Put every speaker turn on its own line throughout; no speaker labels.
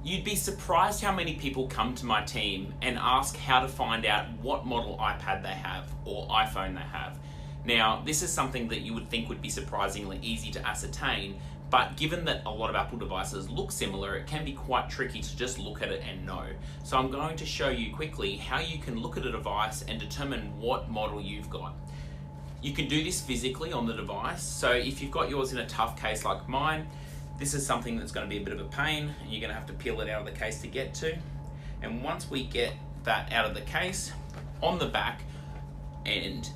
You'd be surprised how many people come to my team and ask how to find out what model iPad they have or iPhone they have. Now, this is something that you would think would be surprisingly easy to ascertain, but given that a lot of Apple devices look similar, it can be quite tricky to just look at it and know. So I'm going to show you quickly how you can look at a device and determine what model you've got. You can do this physically on the device. So if you've got yours in a tough case like mine, this is something that's going to be a bit of a pain, and you're going to have to peel it out of the case to get to. And once we get that out of the case, on the back, and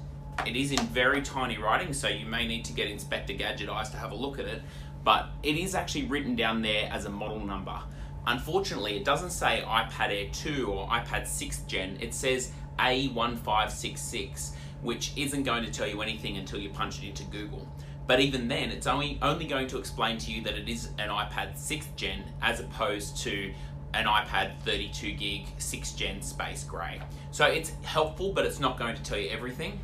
it is in very tiny writing, so you may need to get Inspector Gadget eyes to have a look at it, but it is actually written down there as a model number. Unfortunately, it doesn't say iPad Air 2 or iPad 6th Gen, it says A1566, which isn't going to tell you anything until you punch it into Google. But even then, it's only going to explain to you that it is an iPad 6th Gen as opposed to an iPad 32 gig 6th Gen Space Gray. So it's helpful, but it's not going to tell you everything.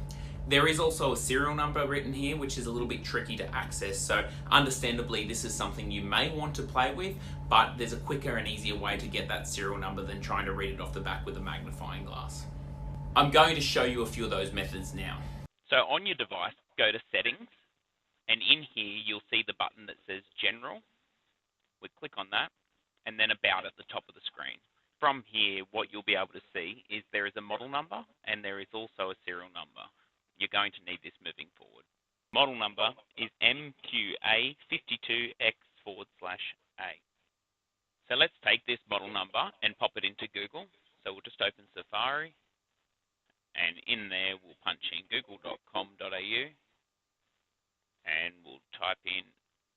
There is also a serial number written here, which is a little bit tricky to access. So understandably, this is something you may want to play with, but there's a quicker and easier way to get that serial number than trying to read it off the back with a magnifying glass. I'm going to show you a few of those methods now.
So on your device, go to Settings, and in here you'll see the button that says General. We click on that, and then About at the top of the screen. From here, what you'll be able to see is there is a model number, and there is also a serial number. You're going to need this moving forward. Model number is MQA52X/A. So let's take this model number and pop it into Google. So we'll just open Safari, and in there we'll punch in google.com.au, and we'll type in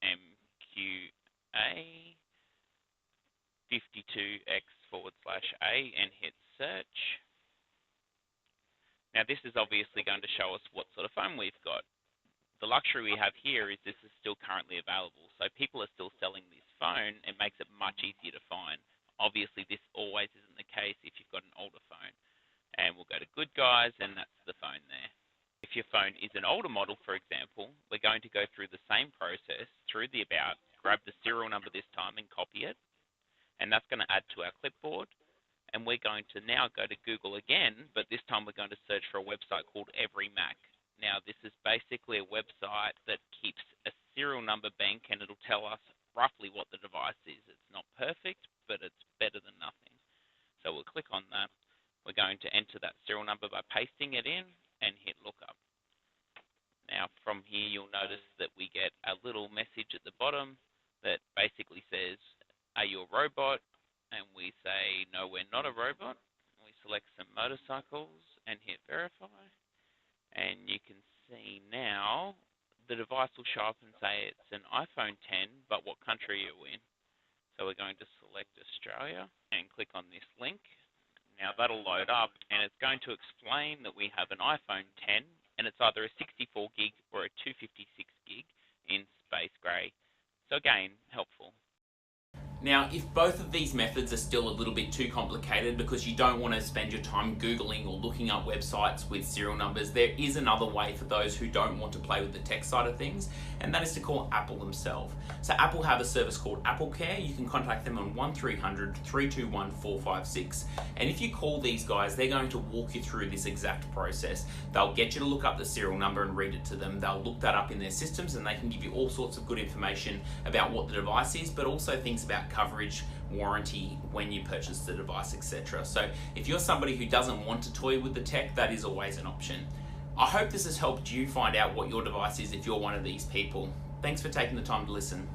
MQA52X/A and hit search. Now this is obviously going to show us what sort of phone we've got. The luxury we have here is this is still currently available, so people are still selling this phone. It makes it much easier to find. Obviously this always isn't the case if you've got an older phone. And we'll go to Good Guys, and that's the phone there. If your phone is an older model, for example, we're going to go through the same process through the About, grab the serial number this time and copy it, and that's going to add to our clipboard. And we're going to now go to Google again, but this time we're going to search for a website called Every Mac. Now this is basically a website that keeps a serial number bank, and it'll tell us roughly what the device is. It's not perfect, but it's better than nothing. So we'll click on that. We're going to enter that serial number by pasting it in and hit lookup. Now from here you'll notice that we get a little message at the bottom that basically says, are you a robot? And we say, no, we're not a robot. We select some motorcycles and hit verify. And you can see now the device will show up and say it's an iPhone 10, but what country are you in? So we're going to select Australia and click on this link. Now that'll load up, and it's going to explain that we have an iPhone 10, and it's either a 64 gig or a 256 gig in Space Gray. So again, helpful.
Now, if both of these methods are still a little bit too complicated because you don't want to spend your time Googling or looking up websites with serial numbers, there is another way for those who don't want to play with the tech side of things, and that is to call Apple themselves. So Apple have a service called Apple Care. You can contact them on 1300 321 456, and if you call these guys, they're going to walk you through this exact process. They'll get you to look up the serial number and read it to them. They'll look that up in their systems, and they can give you all sorts of good information about what the device is, but also things about coverage, warranty, when you purchase the device, etc. So if you're somebody who doesn't want to toy with the tech, that is always an option. I hope this has helped you find out what your device is if you're one of these people. Thanks for taking the time to listen.